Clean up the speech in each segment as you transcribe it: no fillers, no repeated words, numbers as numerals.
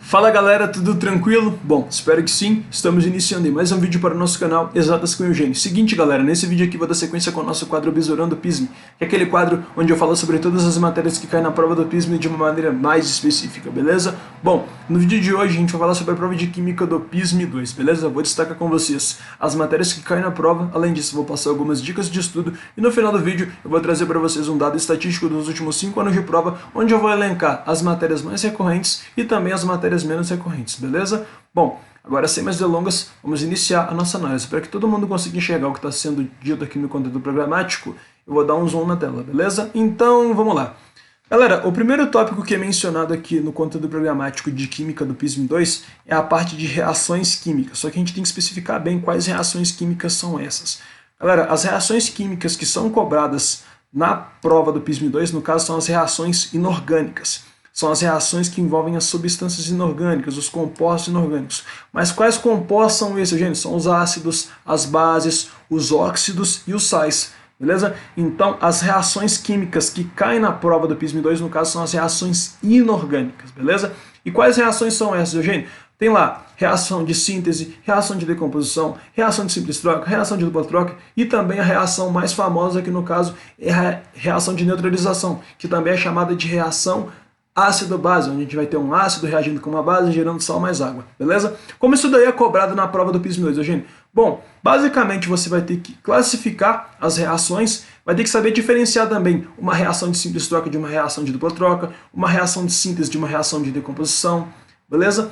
Fala galera, tudo tranquilo? Bom, espero que sim. Estamos iniciando mais um vídeo para o nosso canal Exatas com Eugênio. Seguinte galera, nesse vídeo aqui vou dar sequência com o nosso quadro Besourando o PISM, que é aquele quadro onde eu falo sobre todas as matérias que caem na prova do PISM de uma maneira mais específica, beleza? Bom, no vídeo de hoje a gente vai falar sobre a prova de Química do PISM 2, beleza? Eu vou destacar com vocês as matérias que caem na prova, além disso vou passar algumas dicas de estudo e no final do vídeo eu vou trazer para vocês um dado estatístico dos últimos 5 anos de prova, onde eu vou elencar as matérias mais recorrentes e também as matérias menos recorrentes, beleza? Bom, agora sem mais delongas, vamos iniciar a nossa análise. Para que todo mundo consiga enxergar o que está sendo dito aqui no conteúdo programático, eu vou dar um zoom na tela, beleza? Então, vamos lá. Galera, o primeiro tópico que é mencionado aqui no conteúdo programático de Química do PISM 2 é a parte de reações químicas, só que a gente tem que especificar bem quais reações químicas são essas. Galera, as reações químicas que são cobradas na prova do PISM 2, no caso, são as reações inorgânicas. São as reações que envolvem as substâncias inorgânicas, os compostos inorgânicos. Mas quais compostos são esses, gente? São os ácidos, as bases, os óxidos e os sais, beleza? Então, as reações químicas que caem na prova do PISM 2, no caso, são as reações inorgânicas, beleza? E quais reações são essas, Eugênio? Tem lá reação de síntese, reação de decomposição, reação de simples troca, reação de dupla troca e também a reação mais famosa, que no caso é a reação de neutralização, que também é chamada de reação ácido-base, onde a gente vai ter um ácido reagindo com uma base, gerando sal mais água, beleza? Como isso daí é cobrado na prova do PISM 2, Eugênio? Bom, basicamente você vai ter que classificar as reações, vai ter que saber diferenciar também uma reação de simples troca de uma reação de dupla troca, uma reação de síntese de uma reação de decomposição, beleza?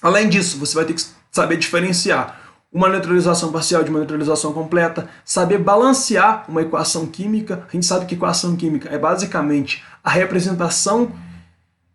Além disso, você vai ter que saber diferenciar uma neutralização parcial de uma neutralização completa, saber balancear uma equação química. A gente sabe que equação química é basicamente a representação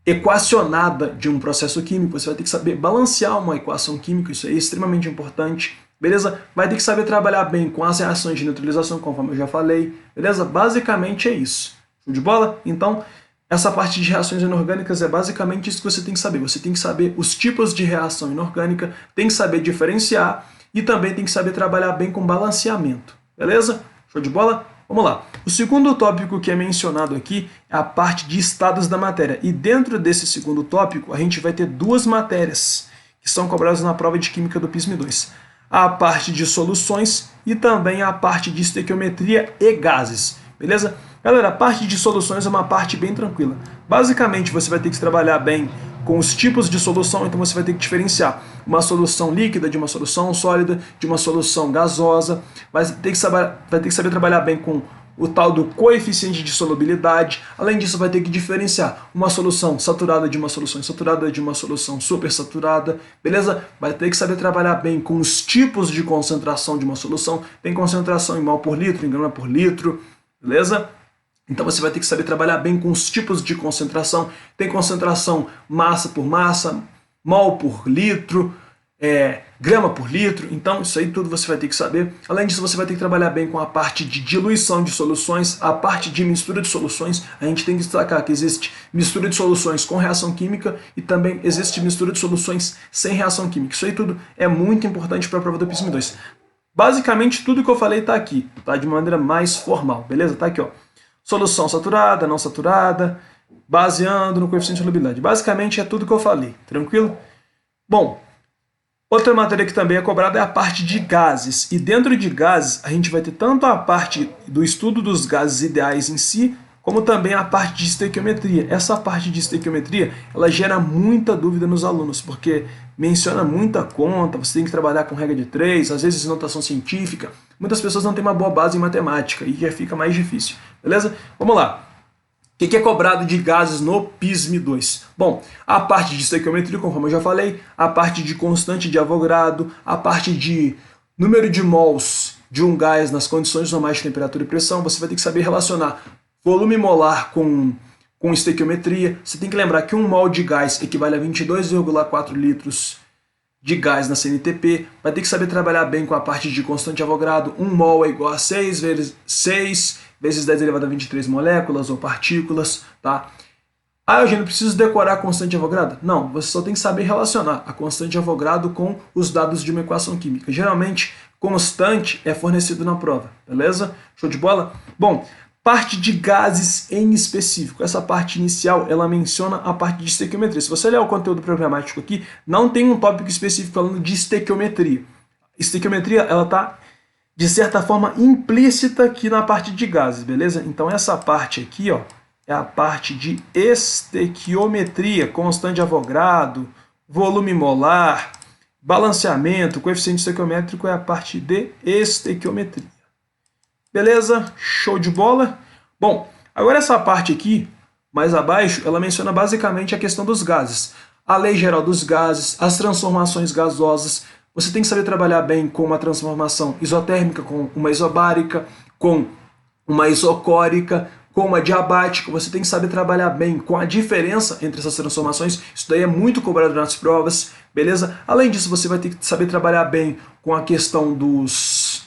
equacionada de um processo químico. Você vai ter que saber balancear uma equação química, isso é extremamente importante, beleza? Vai ter que saber trabalhar bem com as reações de neutralização, conforme eu já falei, beleza? Basicamente é isso. Show de bola? Então, essa parte de reações inorgânicas é basicamente isso que você tem que saber. Você tem que saber os tipos de reação inorgânica, tem que saber diferenciar e também tem que saber trabalhar bem com balanceamento, beleza? Show de bola? Vamos lá. O segundo tópico que é mencionado aqui é a parte de estados da matéria. E dentro desse segundo tópico, a gente vai ter duas matérias que são cobradas na prova de Química do PISM 2. A parte de soluções e também a parte de estequiometria e gases. Beleza? Galera, a parte de soluções é uma parte bem tranquila. Basicamente, você vai ter que trabalhar bem com os tipos de solução, então você vai ter que diferenciar uma solução líquida de uma solução sólida, de uma solução gasosa, vai ter que saber trabalhar bem com o tal do coeficiente de solubilidade. Além disso, vai ter que diferenciar uma solução saturada de uma solução insaturada, de uma solução supersaturada, beleza? Vai ter que saber trabalhar bem com os tipos de concentração de uma solução. Tem concentração em mol por litro, em grama por litro, beleza? Então você vai ter que saber trabalhar bem com os tipos de concentração. Tem concentração massa por massa, mol por litro, grama por litro. Então isso aí tudo você vai ter que saber. Além disso, você vai ter que trabalhar bem com a parte de diluição de soluções, a parte de mistura de soluções. A gente tem que destacar que existe mistura de soluções com reação química e também existe mistura de soluções sem reação química. Isso aí tudo é muito importante para a prova do PISM 2. Basicamente tudo que eu falei está aqui, tá? De maneira mais formal, beleza? Tá aqui, ó. Solução saturada, não saturada, baseando no coeficiente de solubilidade. Basicamente é tudo que eu falei, tranquilo? Bom, outra matéria que também é cobrada é a parte de gases. E dentro de gases a gente vai ter tanto a parte do estudo dos gases ideais em si, como também a parte de estequiometria. Essa parte de estequiometria, ela gera muita dúvida nos alunos, porque menciona muita conta, você tem que trabalhar com regra de 3, às vezes notação científica. Muitas pessoas não têm uma boa base em matemática e já fica mais difícil, beleza? Vamos lá. O que é cobrado de gases no PISM 2? Bom, a parte de estequiometria, conforme eu já falei, a parte de constante de Avogadro, a parte de número de mols de um gás nas condições normais de temperatura e pressão. Você vai ter que saber relacionar volume molar com estequiometria. Você tem que lembrar que 1 mol de gás equivale a 22,4 litros de gás na CNTP. Vai ter que saber trabalhar bem com a parte de constante de Avogadro. 1 mol é igual a 6 vezes 10 elevado a 23 moléculas ou partículas, tá? Ah, Eugênio, preciso decorar a constante de Avogadro? Não, você só tem que saber relacionar a constante de Avogadro com os dados de uma equação química. Geralmente, constante é fornecido na prova, beleza? Show de bola? Bom, Parte de gases em específico. Essa parte inicial, ela menciona a parte de estequiometria. Se você ler o conteúdo programático aqui, não tem um tópico específico falando de estequiometria. Estequiometria, ela está, de certa forma, implícita aqui na parte de gases, beleza? Então essa parte aqui, ó, é a parte de estequiometria, constante de Avogadro, volume molar, balanceamento, coeficiente estequiométrico é a parte de estequiometria. Beleza? Show de bola? Bom, agora essa parte aqui, mais abaixo, ela menciona basicamente a questão dos gases. A lei geral dos gases, as transformações gasosas. Você tem que saber trabalhar bem com uma transformação isotérmica, com uma isobárica, com uma isocórica, com uma diabática. Você tem que saber trabalhar bem com a diferença entre essas transformações. Isso daí é muito cobrado nas provas, beleza? Além disso, você vai ter que saber trabalhar bem com a questão dos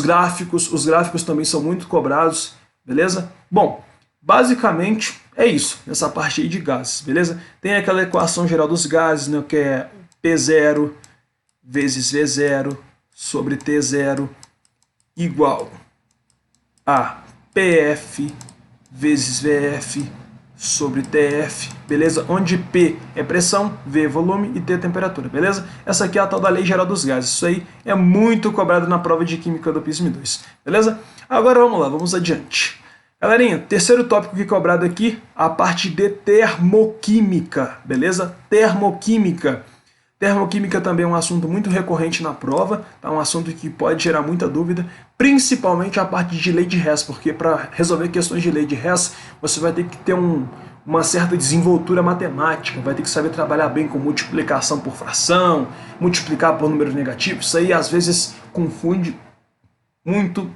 gráficos. Os gráficos também são muito cobrados, beleza? Bom, basicamente é isso, essa parte aí de gases, beleza? Tem aquela equação geral dos gases, né, que é P0 vezes V0 sobre T0 igual a PF vezes VF sobre TF, beleza? Onde P é pressão, V é volume e T é temperatura, beleza? Essa aqui é a tal da lei geral dos gases. Isso aí é muito cobrado na prova de química do PISM 2, beleza? Agora vamos lá, vamos adiante. Galerinha, terceiro tópico que é cobrado aqui, a parte de termoquímica, beleza? Termoquímica. Termoquímica também é um assunto muito recorrente na prova, tá? Um assunto que pode gerar muita dúvida, principalmente a parte de lei de Hess, porque para resolver questões de lei de Hess, você vai ter que ter uma certa desenvoltura matemática, vai ter que saber trabalhar bem com multiplicação por fração, multiplicar por números negativos. Isso aí às vezes confunde muito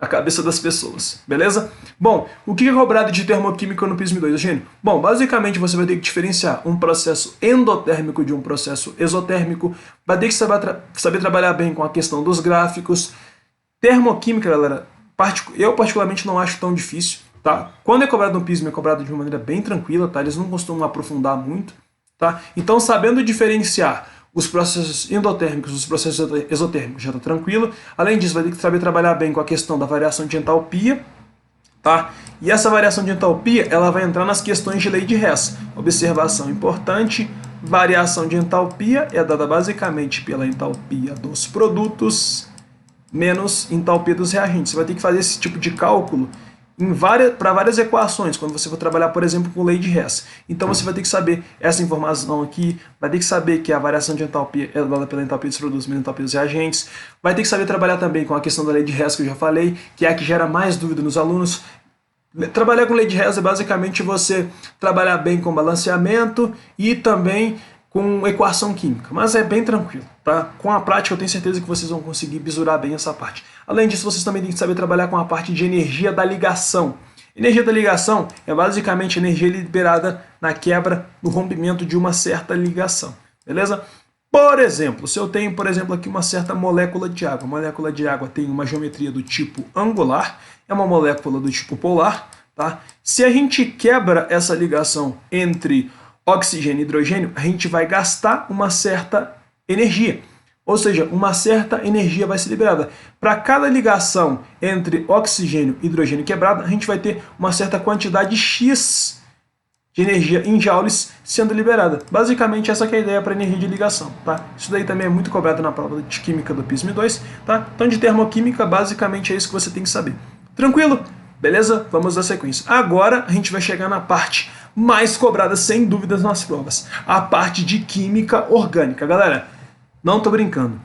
a cabeça das pessoas, beleza? Bom, o que é cobrado de termoquímica no PISM 2, Eugênio? Bom, basicamente você vai ter que diferenciar um processo endotérmico de um processo exotérmico, vai ter que saber trabalhar bem com a questão dos gráficos. Termoquímica, galera, eu particularmente não acho tão difícil, tá? Quando é cobrado no PISM é cobrado de uma maneira bem tranquila, tá? Eles não costumam aprofundar muito, tá? Então, sabendo diferenciar os processos endotérmicos dos processos exotérmicos já está tranquilo. Além disso, vai ter que saber trabalhar bem com a questão da variação de entalpia, tá? E essa variação de entalpia, ela vai entrar nas questões de lei de Hess. Observação importante, variação de entalpia é dada basicamente pela entalpia dos produtos menos entalpia dos reagentes. Você vai ter que fazer esse tipo de cálculo para várias equações, quando você for trabalhar, por exemplo, com lei de Hess. Então você vai ter que saber essa informação aqui, vai ter que saber que a variação de entalpia é dada pela entalpia dos produtos menos entalpia dos reagentes, vai ter que saber trabalhar também com a questão da lei de Hess, que eu já falei, que é a que gera mais dúvida nos alunos. Trabalhar com lei de Hess é basicamente você trabalhar bem com balanceamento e também com equação química, mas é bem tranquilo, tá? Com a prática eu tenho certeza que vocês vão conseguir bisurar bem essa parte. Além disso, vocês também têm que saber trabalhar com a parte de energia da ligação. Energia da ligação é basicamente energia liberada na quebra, no rompimento de uma certa ligação, beleza? Por exemplo, se eu tenho, por exemplo, aqui uma certa molécula de água. A molécula de água tem uma geometria do tipo angular, é uma molécula do tipo polar, tá? Se a gente quebra essa ligação entre oxigênio e hidrogênio, a gente vai gastar uma certa energia. Ou seja, uma certa energia vai ser liberada. Para cada ligação entre oxigênio e hidrogênio quebrada, a gente vai ter uma certa quantidade X de energia em joules sendo liberada. Basicamente, essa que é a ideia para energia de ligação, tá? Isso daí também é muito cobrado na prova de química do PISM 2, tá? Então, de termoquímica, basicamente é isso que você tem que saber. Tranquilo? Beleza? Vamos à sequência. Agora, a gente vai chegar na parte mais cobrada, sem dúvidas, nas provas. A parte de química orgânica. Galera, não tô brincando.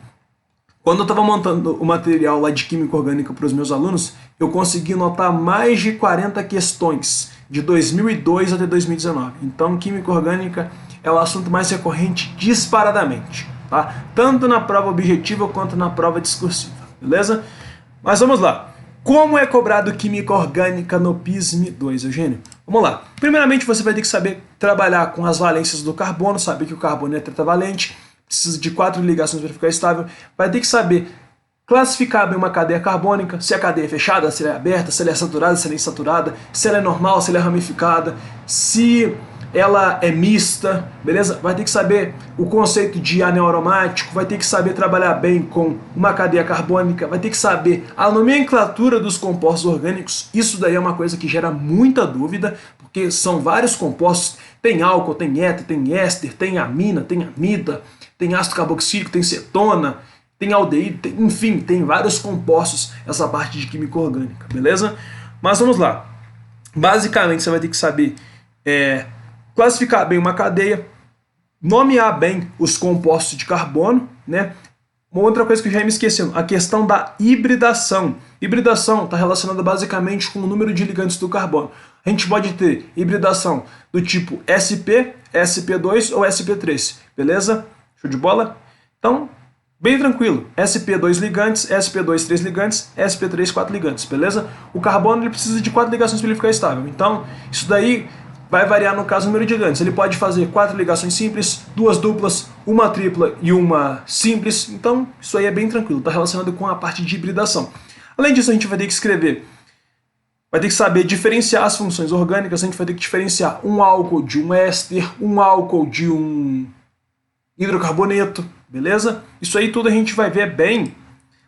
Quando eu estava montando o material lá de química orgânica para os meus alunos, eu consegui notar mais de 40 questões, de 2002 até 2019. Então, química orgânica é o assunto mais recorrente disparadamente, tá? Tanto na prova objetiva quanto na prova discursiva, beleza? Mas vamos lá. Como é cobrado química orgânica no PISM 2, Eugênio? Vamos lá. Primeiramente, você vai ter que saber trabalhar com as valências do carbono, saber que o carbono é tetravalente, precisa de 4 ligações para ficar estável. Vai ter que saber classificar bem uma cadeia carbônica, se a cadeia é fechada, se ela é aberta, se ela é saturada, se ela é insaturada, se ela é normal, se ela é ramificada, se ela é mista, beleza? Vai ter que saber o conceito de anel aromático, vai ter que saber trabalhar bem com uma cadeia carbônica, vai ter que saber a nomenclatura dos compostos orgânicos. Isso daí é uma coisa que gera muita dúvida, porque são vários compostos, tem álcool, tem éter, tem éster, tem amina, tem amida, tem ácido carboxílico, tem cetona, tem aldeído, enfim, tem vários compostos, essa parte de química orgânica, beleza? Mas vamos lá. Basicamente você vai ter que saber classificar bem uma cadeia, nomear bem os compostos de carbono, né? Uma outra coisa que eu já ia me esquecendo, a questão da hibridação. Hibridação está relacionada basicamente com o número de ligantes do carbono. A gente pode ter hibridação do tipo sp, sp2 ou sp3, beleza? Show de bola? Então, bem tranquilo. sp 2 ligantes, sp2 3 ligantes, sp3 4 ligantes, beleza? O carbono ele precisa de 4 ligações para ele ficar estável. Então, isso daí vai variar no caso o número de ligantes. Ele pode fazer 4 ligações simples, 2 duplas, uma tripla e uma simples. Então, isso aí é bem tranquilo, está relacionado com a parte de hibridação. Além disso, a gente vai ter que escrever, vai ter que saber diferenciar as funções orgânicas, a gente vai ter que diferenciar um álcool de um éster, um álcool de um hidrocarboneto, beleza? Isso aí tudo a gente vai ver bem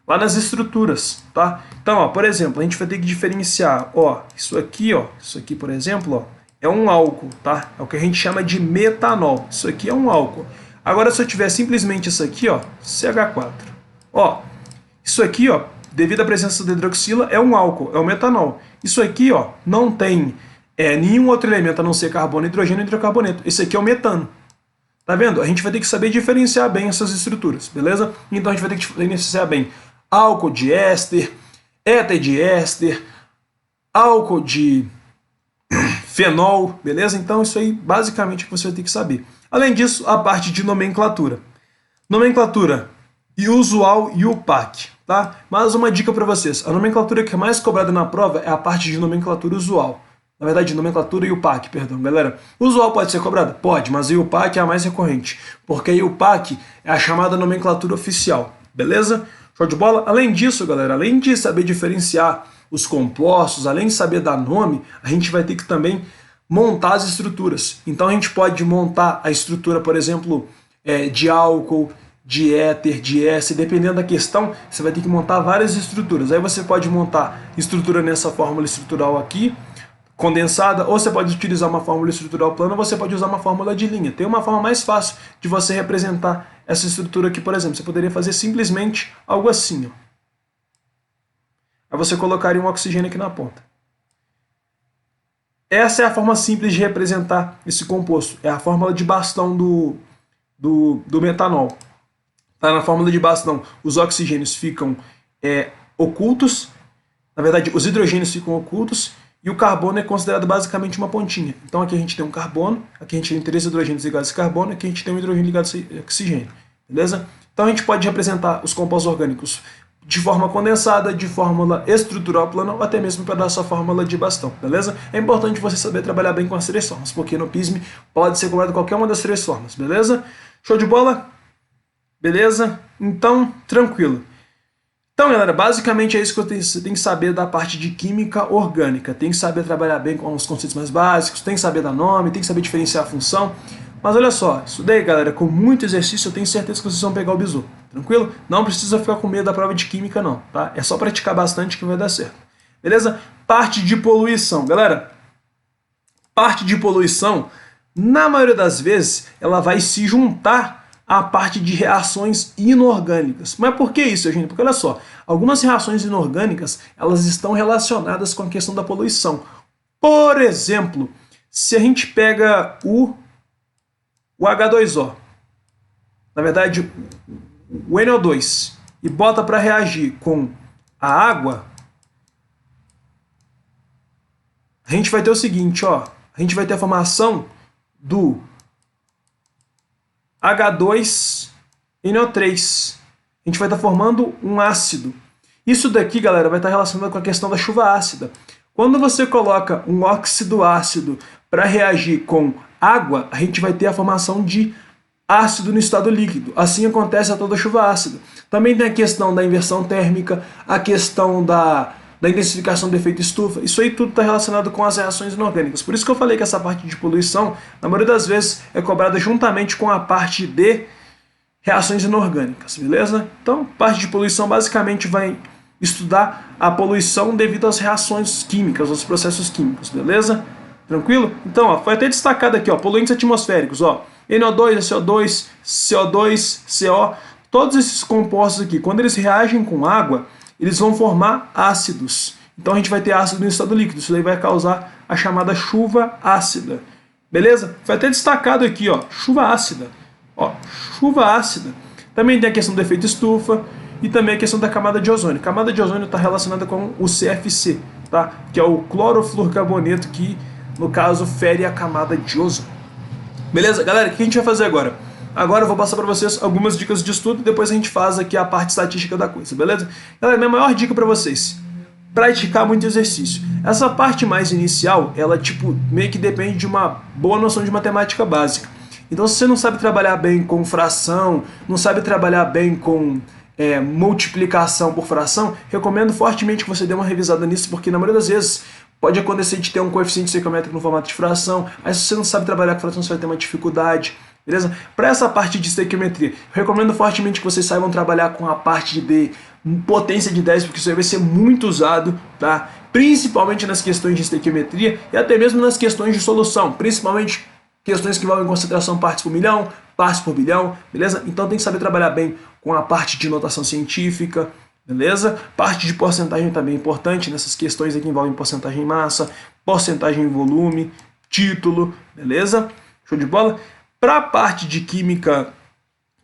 lá nas estruturas, tá? Então, ó, por exemplo, a gente vai ter que diferenciar, ó, isso aqui, por exemplo, ó, é um álcool, tá? É o que a gente chama de metanol. Isso aqui é um álcool. Agora, se eu tiver simplesmente isso aqui, ó, CH4. Ó, isso aqui, ó, devido à presença da hidroxila, é um álcool, é o metanol. Isso aqui, ó, não tem nenhum outro elemento a não ser carbono, hidrogênio e hidrocarboneto. Esse aqui é o metano. Tá vendo? A gente vai ter que saber diferenciar bem essas estruturas, beleza? Então a gente vai ter que diferenciar bem álcool de éster, éter de éster, álcool de fenol, beleza? Então isso aí basicamente é o que você vai ter que saber. Além disso, a parte de nomenclatura. Nomenclatura usual e UPAC, tá? Mas uma dica para vocês, a nomenclatura que é mais cobrada na prova é a parte de nomenclatura usual. Na verdade, nomenclatura UPAC, perdão, galera. Usual pode ser cobrada? Pode, mas a UPAC é a mais recorrente, porque a UPAC é a chamada nomenclatura oficial, beleza? Show de bola? Além disso, galera, além de saber diferenciar os compostos, além de saber dar nome, a gente vai ter que também montar as estruturas. Então a gente pode montar a estrutura, por exemplo, de álcool, de éter, de éster, dependendo da questão, você vai ter que montar várias estruturas. Aí você pode montar estrutura nessa fórmula estrutural aqui, condensada, ou você pode utilizar uma fórmula estrutural plana, ou você pode usar uma fórmula de linha. Tem uma forma mais fácil de você representar essa estrutura aqui, por exemplo. Você poderia fazer simplesmente algo assim, ó. Aí você colocaria um oxigênio aqui na ponta. Essa é a forma simples de representar esse composto. É a fórmula de bastão do metanol. Tá? Na fórmula de bastão, os oxigênios ficam ocultos. Na verdade, os hidrogênios ficam ocultos. E o carbono é considerado basicamente uma pontinha. Então aqui a gente tem um carbono, aqui a gente tem 3 hidrogênios ligados a esse carbono, aqui a gente tem um hidrogênio ligado a esse oxigênio. Beleza? Então a gente pode representar os compostos orgânicos de forma condensada, de fórmula estrutural plana, ou até mesmo para dar sua fórmula de bastão, beleza? É importante você saber trabalhar bem com as 3 formas, porque no PISM pode ser cobrado qualquer uma das 3 formas, beleza? Show de bola? Beleza? Então, tranquilo. Então, galera, basicamente é isso que você tem que saber da parte de química orgânica. Tem que saber trabalhar bem com os conceitos mais básicos, tem que saber dar nome, tem que saber diferenciar a função. Mas olha só, isso daí, galera, com muito exercício eu tenho certeza que vocês vão pegar o bizu. Tranquilo? Não precisa ficar com medo da prova de química, não, tá? É só praticar bastante que vai dar certo. Beleza? Parte de poluição. Galera, parte de poluição, na maioria das vezes, ela vai se juntar a parte de reações inorgânicas. Mas por que isso, gente? Porque olha só, algumas reações inorgânicas, elas estão relacionadas com a questão da poluição. Por exemplo, se a gente pega o H2O, na verdade, o NO2, e bota para reagir com a água, a gente vai ter o seguinte, ó, a gente vai ter a formação do H2NO3. A gente vai estar formando um ácido. Isso daqui, galera, vai estar relacionado com a questão da chuva ácida. Quando você coloca um óxido ácido para reagir com água, a gente vai ter a formação de ácido no estado líquido. Assim acontece a toda chuva ácida. Também tem a questão da inversão térmica, a questão da da intensificação do efeito estufa. Isso aí tudo está relacionado com as reações inorgânicas. Por isso que eu falei que essa parte de poluição, na maioria das vezes, é cobrada juntamente com a parte de reações inorgânicas, beleza? Então, parte de poluição basicamente vai estudar a poluição devido às reações químicas, aos processos químicos, beleza? Tranquilo? Então, ó, foi até destacado aqui, ó, poluentes atmosféricos, ó, NO2, CO2, CO2, CO, todos esses compostos aqui, quando eles reagem com água, eles vão formar ácidos. Então a gente vai ter ácido no estado líquido, isso daí vai causar a chamada chuva ácida. Beleza? Foi até destacado aqui, ó, chuva ácida. Ó, chuva ácida. Também tem a questão do efeito estufa e também a questão da camada de ozônio. A camada de ozônio está relacionada com o CFC, tá? Que é o clorofluorcarboneto, que no caso fere a camada de ozônio. Beleza? Galera, o que a gente vai fazer agora? Agora eu vou passar para vocês algumas dicas de estudo e depois a gente faz aqui a parte estatística da coisa, beleza? Galera, minha maior dica para vocês: praticar muito exercício. Essa parte mais inicial, ela tipo meio que depende de uma boa noção de matemática básica. Então, se você não sabe trabalhar bem com fração, não sabe trabalhar bem com multiplicação por fração, recomendo fortemente que você dê uma revisada nisso, porque na maioria das vezes pode acontecer de ter um coeficiente estequiométrico no formato de fração, aí se você não sabe trabalhar com fração, você vai ter uma dificuldade. Beleza? Para essa parte de estequiometria, eu recomendo fortemente que vocês saibam trabalhar com a parte de potência de 10, porque isso aí vai ser muito usado, tá? Principalmente nas questões de estequiometria e até mesmo nas questões de solução, principalmente questões que envolvem concentração partes por milhão, partes por bilhão, beleza? Então tem que saber trabalhar bem com a parte de notação científica, beleza? Parte de porcentagem também é importante nessas questões aqui que envolvem porcentagem em massa, porcentagem em volume, título, beleza? Show de bola? Para a parte de química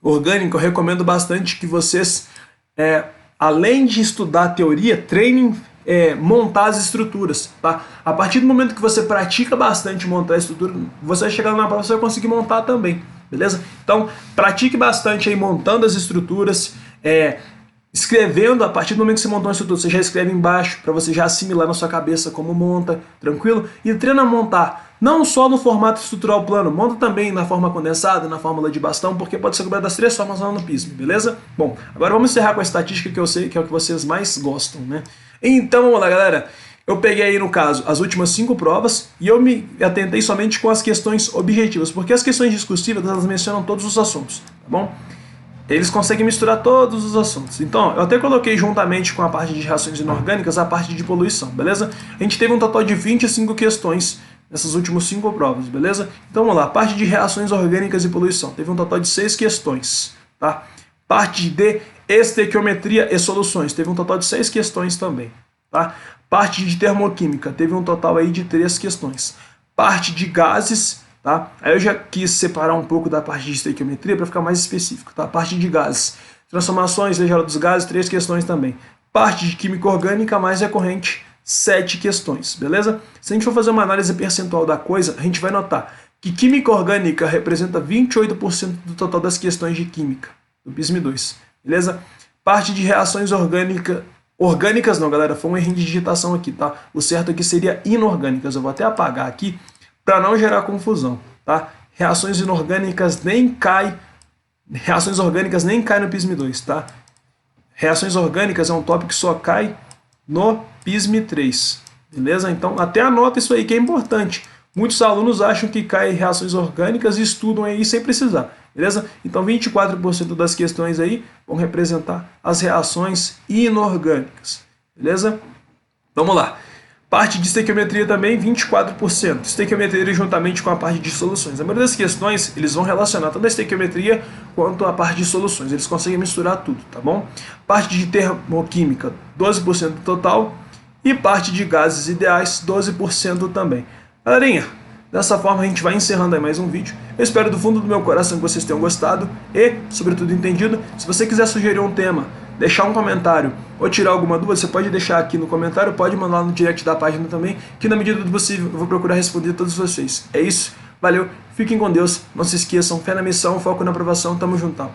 orgânica, eu recomendo bastante que vocês, além de estudar a teoria, treinem montar as estruturas, tá? A partir do momento que você pratica bastante montar a estrutura, você vai chegar na prova, você vai conseguir montar também, beleza? Então, pratique bastante aí montando as estruturas, escrevendo. A partir do momento que você montou uma estrutura, você já escreve embaixo, para você já assimilar na sua cabeça como monta, tranquilo? E treina a montar, não só no formato estrutural plano, monta também na forma condensada, na fórmula de bastão, porque pode ser cobrado das 3 formas lá no PISM, beleza? Bom, agora vamos encerrar com a estatística, que eu sei que é o que vocês mais gostam, né? Então vamos lá, galera. Eu peguei aí, no caso, as últimas 5 provas e eu me atentei somente com as questões objetivas, porque as questões discursivas, elas mencionam todos os assuntos, tá bom? Eles conseguem misturar todos os assuntos. Então, eu até coloquei juntamente com a parte de reações inorgânicas a parte de poluição, beleza? A gente teve um total de 25 questões nessas últimas 5 provas, beleza? Então vamos lá, parte de reações orgânicas e poluição. Teve um total de 6 questões, tá? Parte de estequiometria e soluções. Teve um total de 6 questões também, tá? Parte de termoquímica. Teve um total aí de 3 questões. Parte de gases, tá? Aí eu já quis separar um pouco da parte de estequiometria para ficar mais específico, tá? Parte de gases. Transformações, lei geral dos gases, 3 questões também. Parte de química orgânica mais recorrente, 7 questões, beleza? Se a gente for fazer uma análise percentual da coisa, a gente vai notar que química orgânica representa 28% do total das questões de química, do PISM 2, beleza? Parte de reações orgânicas não, galera, foi um erro de digitação aqui, tá? O certo aqui seria inorgânicas, eu vou até apagar aqui para não gerar confusão, tá? Reações orgânicas nem cai no PISM 2, tá? Reações orgânicas é um tópico que só cai no PISM 3, beleza? Então até anota isso aí que é importante. Muitos alunos acham que cai reações orgânicas e estudam aí sem precisar, beleza? Então 24% das questões aí vão representar as reações inorgânicas, beleza? Vamos lá. Parte de estequiometria também, 24%. Estequiometria juntamente com a parte de soluções. A maioria das questões, eles vão relacionar tanto a estequiometria quanto a parte de soluções. Eles conseguem misturar tudo, tá bom? Parte de termoquímica, 12% do total. E parte de gases ideais, 12% também. Galerinha, dessa forma a gente vai encerrando aí mais um vídeo. Eu espero do fundo do meu coração que vocês tenham gostado e, sobretudo, entendido. Se você quiser sugerir um tema, deixar um comentário ou tirar alguma dúvida, você pode deixar aqui no comentário, pode mandar lá no direct da página também, que na medida do possível eu vou procurar responder todos vocês. É isso, valeu, fiquem com Deus, não se esqueçam, fé na missão, foco na aprovação, tamo juntão.